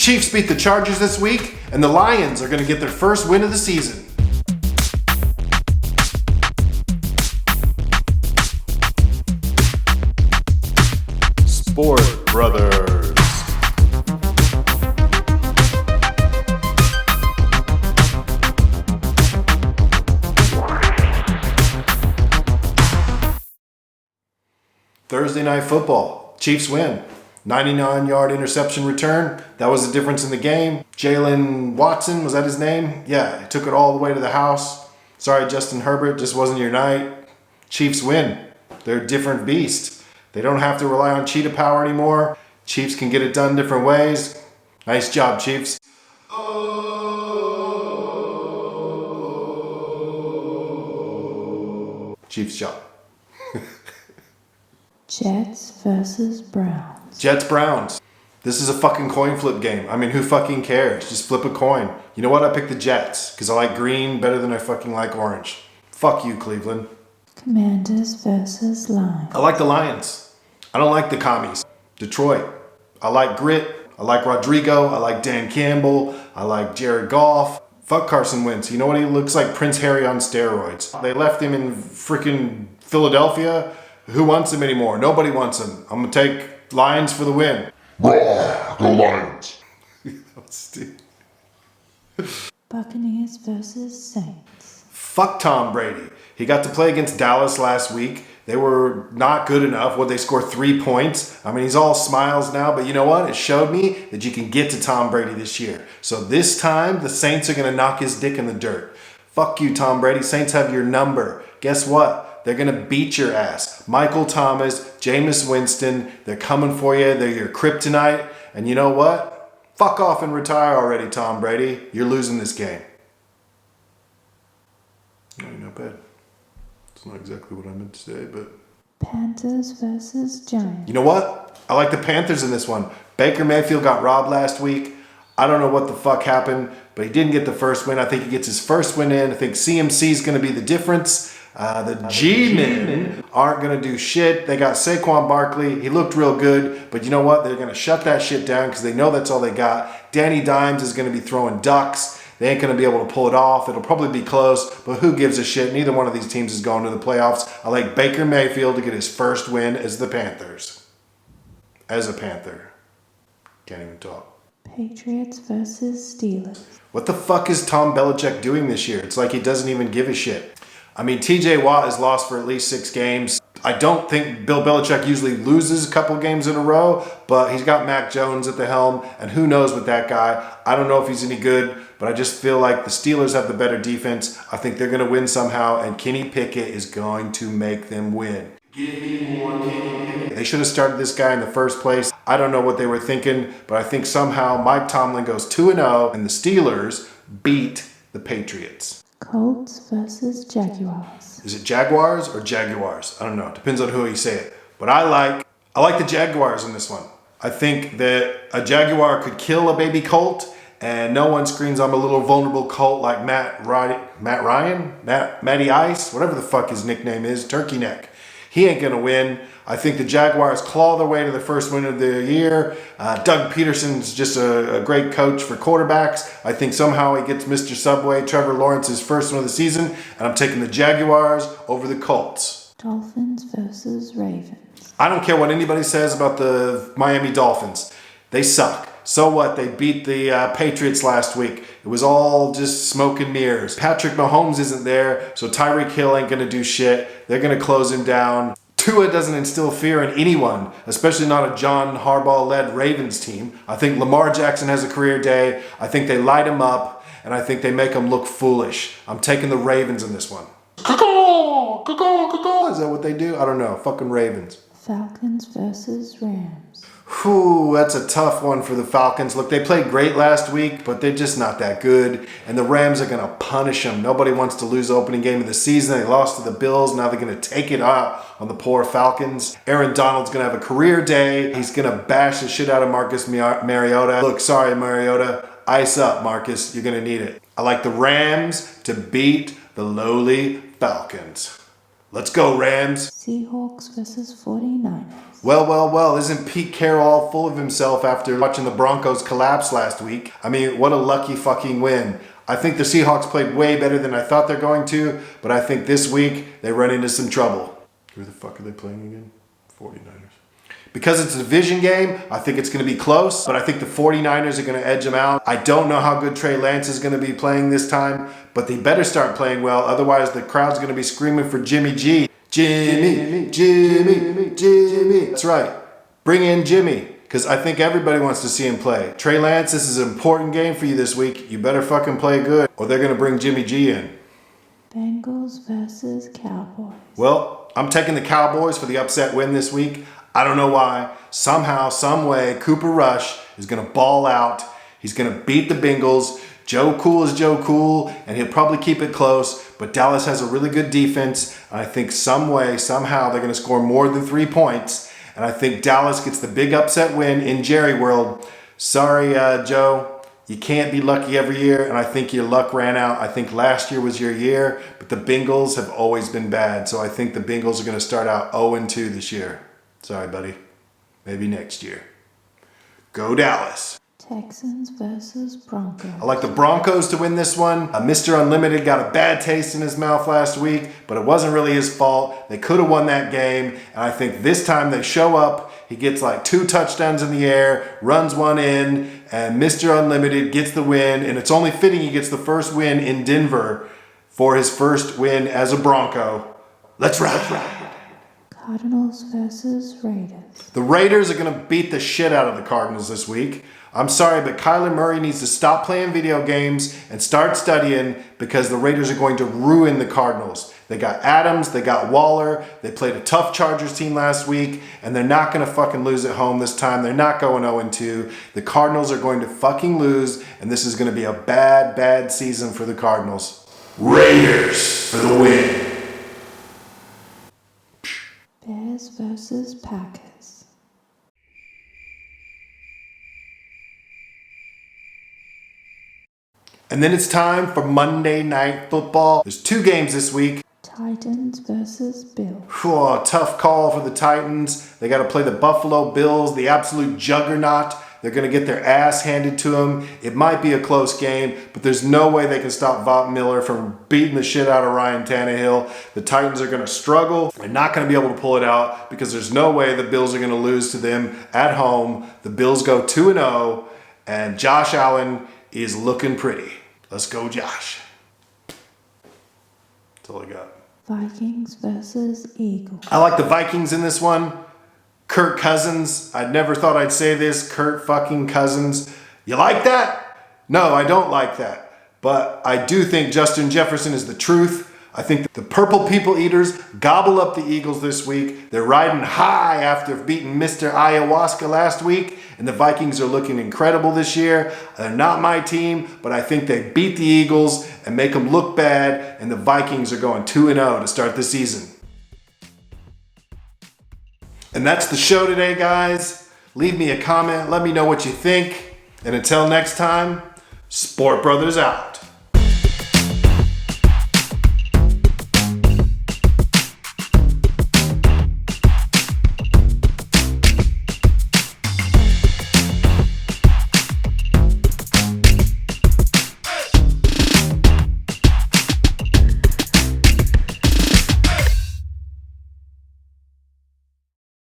Chiefs beat the Chargers this week, and the Lions are going to get their first win of the season. Sport Brothers. Thursday night football. Chiefs win. 99-yard interception return. That was the difference in the game. Jalen Watson, was that his name? Yeah, he took it all the way to the house. Sorry, Justin Herbert, just wasn't your night. Chiefs win. They're a different beast. They don't have to rely on cheetah power anymore. Chiefs can get it done different ways. Nice job, Chiefs. Chiefs job. Jets versus Browns. Jets Browns. This is a fucking coin flip game. I mean, who fucking cares? Just flip a coin. You know what? I picked the Jets because I like green better than I fucking like orange. Fuck you, Cleveland. Commanders versus Lions. I like the Lions. I don't like the commies. Detroit. I like grit. I like Rodrigo. I like Dan Campbell. I like Jared Goff. Fuck Carson Wentz. You know what? He looks like Prince Harry on steroids. They left him in freaking Philadelphia. Who wants him anymore? Nobody wants him. I'm going to take Lions for the win. Raw, go Lions. Buccaneers versus Saints. Fuck Tom Brady. He got to play against Dallas last week. They were not good enough. They scored 3 points. I mean, he's all smiles now, but you know what? It showed me that you can get to Tom Brady this year. So this time, the Saints are going to knock his dick in the dirt. Fuck you, Tom Brady. Saints have your number. Guess what? They're going to beat your ass. Michael Thomas, Jameis Winston, they're coming for you. They're your kryptonite. And you know what? Fuck off and retire already, Tom Brady. You're losing this game. No, you're not bad. It's not exactly what I meant to say, but... Panthers versus Giants. You know what? I like the Panthers in this one. Baker Mayfield got robbed last week. I don't know what the fuck happened, but he didn't get the first win. I think he gets his first win in. I think CMC is going to be the difference. The G-Men aren't going to do shit. They got Saquon Barkley. He looked real good, but you know what? They're going to shut that shit down because they know that's all they got. Danny Dimes is going to be throwing ducks. They ain't going to be able to pull it off. It'll probably be close, but who gives a shit? Neither one of these teams is going to the playoffs. I like Baker Mayfield to get his first win as the Panthers. As a Panther. Can't even talk. Patriots versus Steelers. What the fuck is Tom Belichick doing this year? It's like he doesn't even give a shit. I mean, TJ Watt has lost for at least 6 games. I don't think Bill Belichick usually loses a couple games in a row, but he's got Mac Jones at the helm, and who knows with that guy. I don't know if he's any good, but I just feel like the Steelers have the better defense. I think they're going to win somehow, and Kenny Pickett is going to make them win. Give me more Kenny Pickett. They should have started this guy in the first place. I don't know what they were thinking, but I think somehow Mike Tomlin goes 2-0, and the Steelers beat the Patriots. Colts versus Jaguars. Is it Jaguars or Jaguars? I don't know. It depends on who you say it. But I like the Jaguars in this one. I think that a Jaguar could kill a baby colt, and no one screams I'm a little vulnerable colt like Matty Ice, whatever the fuck his nickname is, Turkey Neck. He ain't going to win. I think the Jaguars claw their way to the first win of the year. Doug Peterson's just a great coach for quarterbacks. I think somehow he gets Mr. Subway, Trevor Lawrence's first one of the season, and I'm taking the Jaguars over the Colts. Dolphins versus Ravens. I don't care what anybody says about the Miami Dolphins. They suck. So what? They beat the Patriots last week. It was all just smoke and mirrors. Patrick Mahomes isn't there, so Tyreek Hill ain't going to do shit. They're going to close him down. Tua doesn't instill fear in anyone, especially not a John Harbaugh-led Ravens team. I think Lamar Jackson has a career day. I think they light him up, and I think they make him look foolish. I'm taking the Ravens in this one. Caw-caw, caw-caw, caw-caw. Is that what they do? I don't know. Fucking Ravens. Falcons versus Rams. Whew, that's a tough one for the Falcons. Look, they played great last week, but they're just not that good. And the Rams are going to punish them. Nobody wants to lose the opening game of the season. They lost to the Bills. Now they're going to take it out on the poor Falcons. Aaron Donald's going to have a career day. He's going to bash the shit out of Marcus Mariota. Look, sorry, Mariota. Ice up, Marcus. You're going to need it. I like the Rams to beat the lowly Falcons. Let's go, Rams. Seahawks versus 49ers. Well, isn't Pete Carroll all full of himself after watching the Broncos collapse last week? I mean, what a lucky fucking win. I think the Seahawks played way better than I thought they're going to, but I think this week they run into some trouble. Who the fuck are they playing again? 49ers. Because it's a division game, I think it's going to be close, but I think the 49ers are going to edge them out. I don't know how good Trey Lance is going to be playing this time, but they better start playing well, otherwise the crowd's going to be screaming for Jimmy G. Jimmy. That's right. Bring in Jimmy, because I think everybody wants to see him play. Trey Lance, this is an important game for you this week. You better fucking play good, or they're going to bring Jimmy G in. Bengals versus Cowboys. Well, I'm taking the Cowboys for the upset win this week. I don't know why. Somehow, some way, Cooper Rush is going to ball out. He's going to beat the Bengals. Joe Cool is Joe Cool, and he'll probably keep it close. But Dallas has a really good defense. And I think some way, somehow, they're going to score more than 3 points. And I think Dallas gets the big upset win in Jerry World. Sorry, Joe. You can't be lucky every year, and I think your luck ran out. I think last year was your year, but the Bengals have always been bad. So I think the Bengals are going to start out 0-2 this year. Sorry, buddy. Maybe next year. Go Dallas. Texans versus Broncos. I like the Broncos to win this one. Mr. Unlimited got a bad taste in his mouth last week, but it wasn't really his fault. They could have won that game, and I think this time they show up. He gets like 2 touchdowns in the air, runs one in, and Mr. Unlimited gets the win, and it's only fitting he gets the first win in Denver for his first win as a Bronco. Let's ride. Cardinals versus Raiders. The Raiders are going to beat the shit out of the Cardinals this week. I'm sorry, but Kyler Murray needs to stop playing video games and start studying, because the Raiders are going to ruin the Cardinals. They got Adams, they got Waller, they played a tough Chargers team last week, and they're not going to fucking lose at home this time. They're not going 0-2. The Cardinals are going to fucking lose, and this is going to be a bad season for the Cardinals. Raiders for the win. Bears versus Packers. And then it's time for Monday Night Football. There's 2 games this week. Titans versus Bills. Oh, tough call for the Titans. They got to play the Buffalo Bills, the absolute juggernaut. They're going to get their ass handed to them. It might be a close game, but there's no way they can stop Von Miller from beating the shit out of Ryan Tannehill. The Titans are going to struggle. They're not going to be able to pull it out, because there's no way the Bills are going to lose to them at home. The Bills go 2-0, and Josh Allen is looking pretty. Let's go, Josh. That's all I got. Vikings versus Eagles. I like the Vikings in this one. Kirk Cousins. I never thought I'd say this. Kirk fucking Cousins. You like that? No, I don't like that. But I do think Justin Jefferson is the truth. I think the Purple People Eaters gobble up the Eagles this week. They're riding high after beating Mr. Ayahuasca last week. And the Vikings are looking incredible this year. They're not my team, but I think they beat the Eagles and make them look bad. And the Vikings are going 2-0 to start the season. And that's the show today, guys. Leave me a comment. Let me know what you think. And until next time, Sport Brothers out.